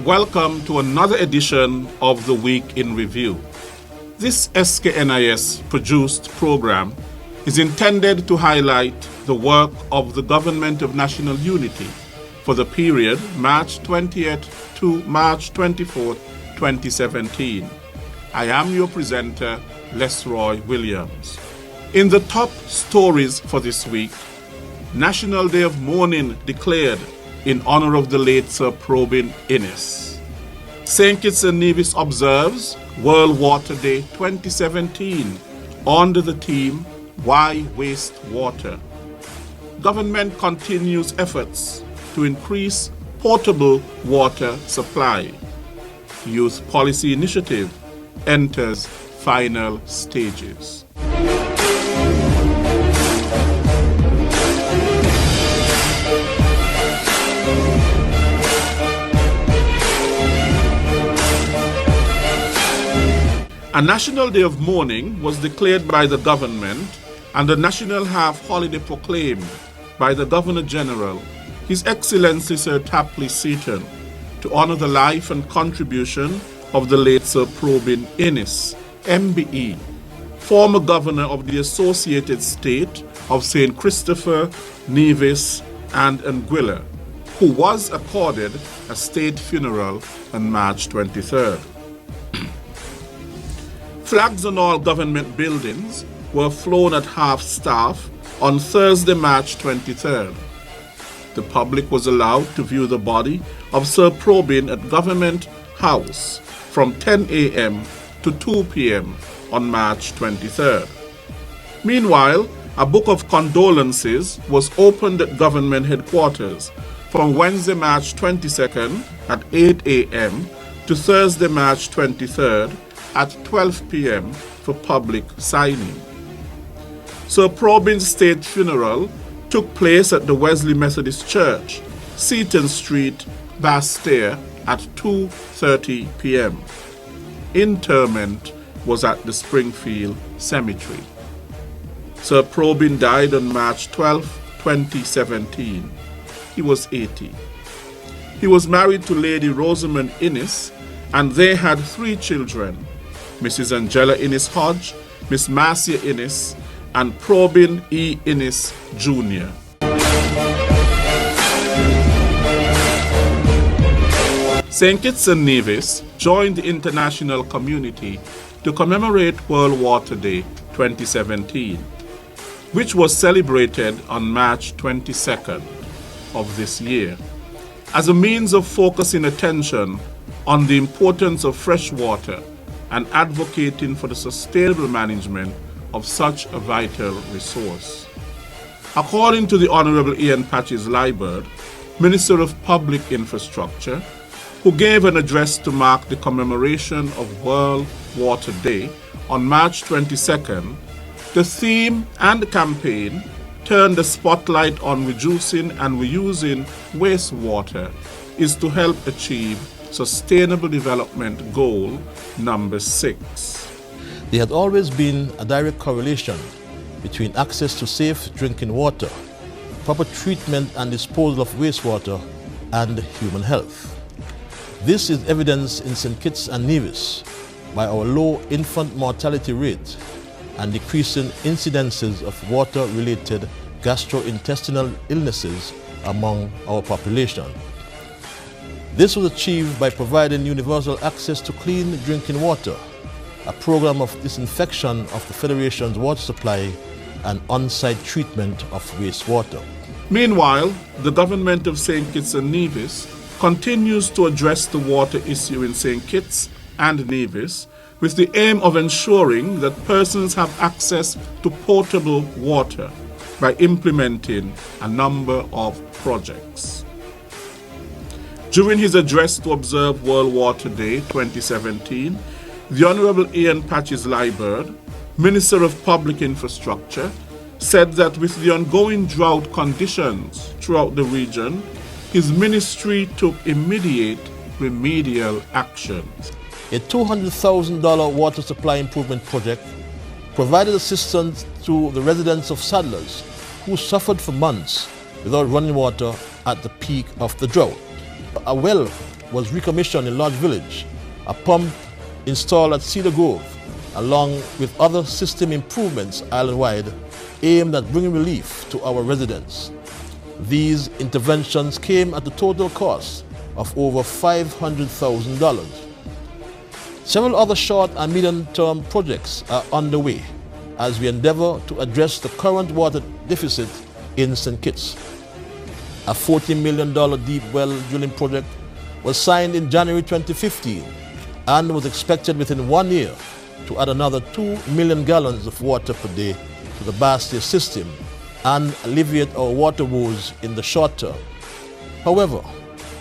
Welcome to another edition of the Week in Review. This SKNIS produced program is intended to highlight the work of the Government of National Unity for the period March 20th to March 24th, 2017. I am your presenter, Lesroy Williams. In the top stories for this week, National Day of Mourning declared in honor of the late Sir Probin Innes. St. Kitts and Nevis observes World Water Day 2017 under the theme, Why Waste Water? Government continues efforts to increase potable water supply. Youth Policy Initiative enters final stages. A National Day of Mourning was declared by the government and a national half-holiday proclaimed by the Governor-General, His Excellency Sir Tapley Seaton, to honor the life and contribution of the late Sir Probin Innes, MBE, former Governor of the Associated State of St. Christopher, Nevis, and Anguilla, who was accorded a state funeral on March 23rd. Flags on all government buildings were flown at half-staff on Thursday, March 23rd. The public was allowed to view the body of Sir Probin at Government House from 10 a.m. to 2 p.m. on March 23rd. Meanwhile, a book of condolences was opened at government headquarters from Wednesday, March 22nd at 8 a.m. to Thursday, March 23rd at 12 p.m. for public signing. Sir Probin's state funeral took place at the Wesley Methodist Church, Seaton Street, Basseterre at 2:30 p.m. Interment was at the Springfield Cemetery. Sir Probin died on March 12, 2017. He was 80. He was married to Lady Rosamond Innes, and they had 3 children, Mrs. Angela Innes Hodge, Miss Marcia Innes, and Probin E. Innes Jr. St. Kitts and Nevis joined the international community to commemorate World Water Day 2017, which was celebrated on March 22nd of this year, as a means of focusing attention on the importance of fresh water and advocating for the sustainable management of such a vital resource. According to the Honorable Ian Patches-Liburd, Minister of Public Infrastructure, who gave an address to mark the commemoration of World Water Day on March 22nd, the theme and campaign turned the spotlight on reducing and reusing wastewater is to help achieve Sustainable Development Goal number 6. There had always been a direct correlation between access to safe drinking water, proper treatment and disposal of wastewater, and human health. This is evidenced in St. Kitts and Nevis by our low infant mortality rate and decreasing incidences of water-related gastrointestinal illnesses among our population. This was achieved by providing universal access to clean drinking water, a program of disinfection of the Federation's water supply, and on-site treatment of wastewater. Meanwhile, the government of St. Kitts and Nevis continues to address the water issue in St. Kitts and Nevis with the aim of ensuring that persons have access to potable water by implementing a number of projects. During his address to observe World Water Day 2017, the Honorable Ian Patches-Liburd, Minister of Public Infrastructure, said that with the ongoing drought conditions throughout the region, his ministry took immediate remedial actions. A $200,000 water supply improvement project provided assistance to the residents of Saddlers who suffered for months without running water at the peak of the drought. A well was recommissioned in Lodge Village, a pump installed at Cedar Grove, along with other system improvements island-wide aimed at bringing relief to our residents. These interventions came at a total cost of over $500,000. Several other short and medium-term projects are underway as we endeavor to address the current water deficit in St. Kitts. A $40 million deep well drilling project was signed in January 2015 and was expected within 1 year to add another 2 million gallons of water per day to the Bastia system and alleviate our water woes in the short term. However,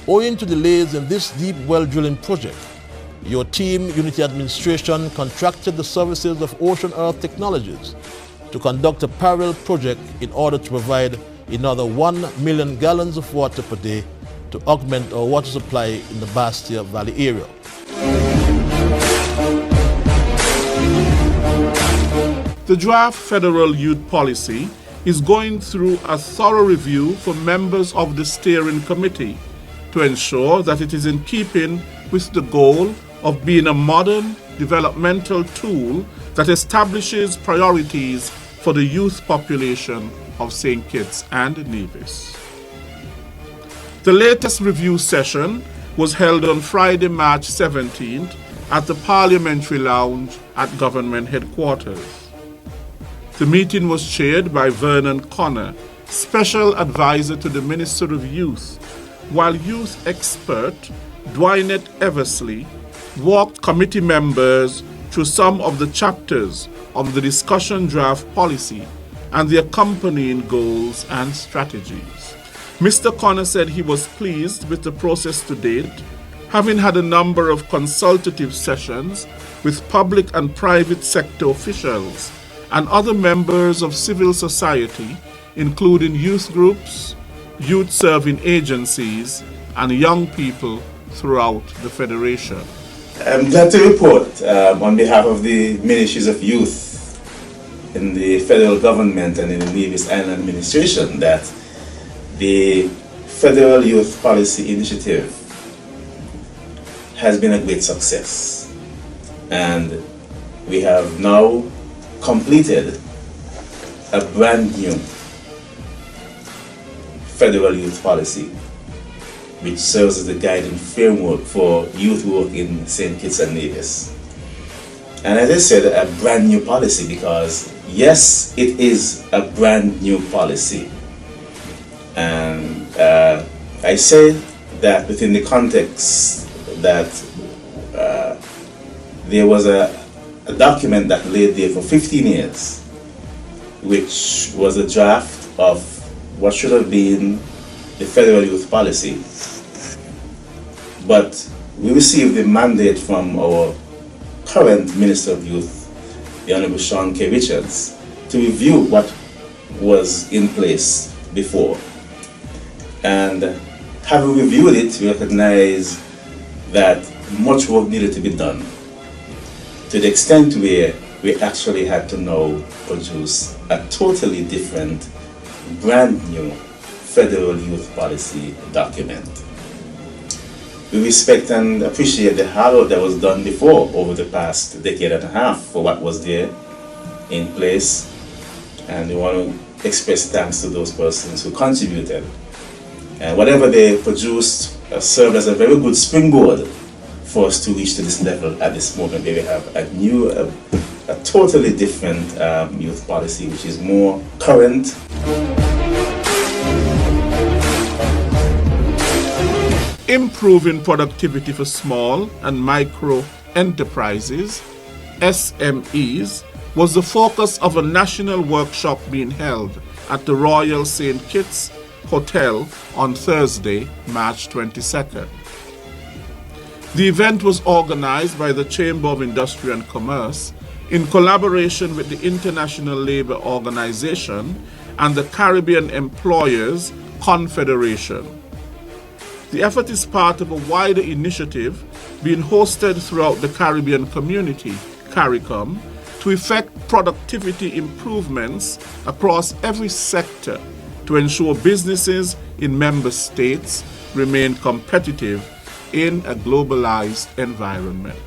owing to delays in this deep well drilling project, your team, Unity Administration, contracted the services of Ocean Earth Technologies to conduct a parallel project in order to provide another 1 million gallons of water per day to augment our water supply in the Bastia Valley area. The draft federal youth policy is going through a thorough review for members of the steering committee to ensure that it is in keeping with the goal of being a modern developmental tool that establishes priorities for the youth population of St. Kitts and Nevis. The latest review session was held on Friday, March 17th at the Parliamentary Lounge at Government Headquarters. The meeting was chaired by Vernon Connor, Special Advisor to the Minister of Youth, while youth expert Dwynette Eversley walked committee members through some of the chapters of the discussion draft policy and the accompanying goals and strategies. Mr. Connor said he was pleased with the process to date, having had a number of consultative sessions with public and private sector officials and other members of civil society, including youth groups, youth serving agencies, and young people throughout the Federation. I'm glad to report on behalf of the Ministries of Youth in the federal government and in the Nevis Island administration that the Federal Youth Policy Initiative has been a great success, and we have now completed a brand new federal youth policy which serves as the guiding framework for youth work in St. Kitts and Nevis. And as I said, a brand new policy because yes, it is a brand new policy. And I say that within the context that there was a document that lay there for 15 years, which was a draft of what should have been the federal youth policy. But we received the mandate from our current Minister of Youth, the Honorable Sean K. Richards, to review what was in place before. And having reviewed it, we recognize that much work needed to be done, to the extent where we actually had to now produce a totally different, brand new federal youth policy document. We respect and appreciate the hard work that was done before over the past decade and a half for what was there in place, and we want to express thanks to those persons who contributed. And whatever they produced served as a very good springboard for us to reach to this level at this moment where we have a new, a totally different youth policy which is more current. Improving productivity for small and micro enterprises, SMEs, was the focus of a national workshop being held at the Royal St. Kitts Hotel on Thursday, March 22nd. The event was organized by the Chamber of Industry and Commerce in collaboration with the International Labour Organization and the Caribbean Employers Confederation. The effort is part of a wider initiative being hosted throughout the Caribbean community, CARICOM, to effect productivity improvements across every sector to ensure businesses in member states remain competitive in a globalized environment.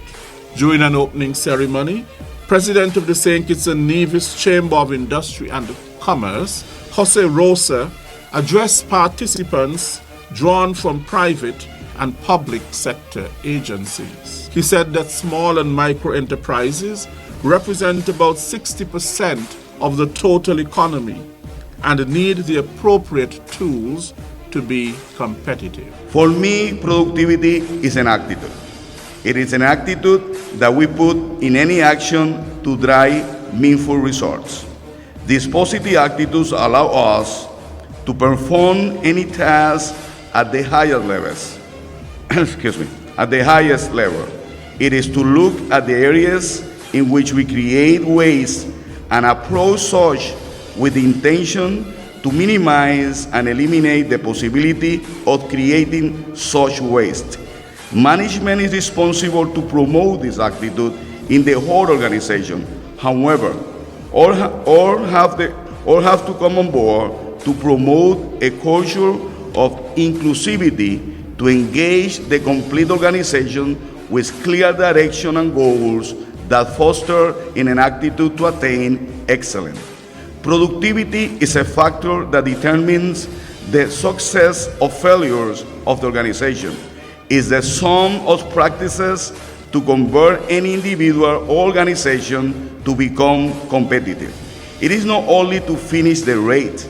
During an opening ceremony, President of the St. Kitts and Nevis Chamber of Industry and Commerce, Jose Rosa, addressed participants drawn from private and public sector agencies. He said that small and micro enterprises represent about 60% of the total economy and need the appropriate tools to be competitive. For me, productivity is an attitude. It is an attitude that we put in any action to drive meaningful results. These positive attitudes allow us to perform any task at the higher levels. At the highest level. It is to look at the areas in which we create waste and approach such with the intention to minimize and eliminate the possibility of creating such waste. Management is responsible to promote this attitude in the whole organization. However, all have to come on board to promote a culture of inclusivity to engage the complete organization with clear direction and goals that foster in an attitude to attain excellence. Productivity is a factor that determines the success or failures of the organization. It's the sum of practices to convert any individual or organization to become competitive. It is not only to finish the race,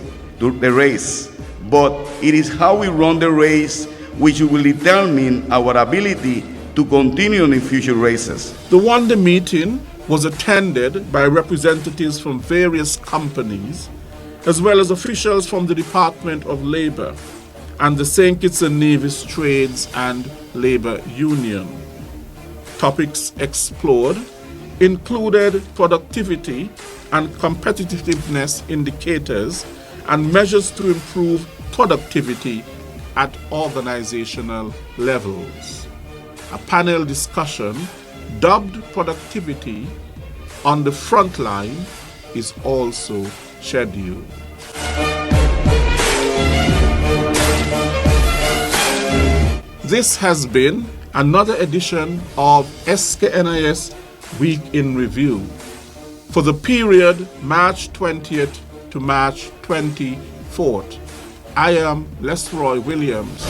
but it is how we run the race which will determine our ability to continue in future races. The one-day meeting was attended by representatives from various companies, as well as officials from the Department of Labor and the St. Kitts and Nevis Trades and Labor Union. Topics explored included productivity and competitiveness indicators and measures to improve productivity at organizational levels. A panel discussion dubbed Productivity on the Front Line is also scheduled. This has been another edition of SKNIS Week in Review for the period March 20th to March 24th. I am Lesroy Williams.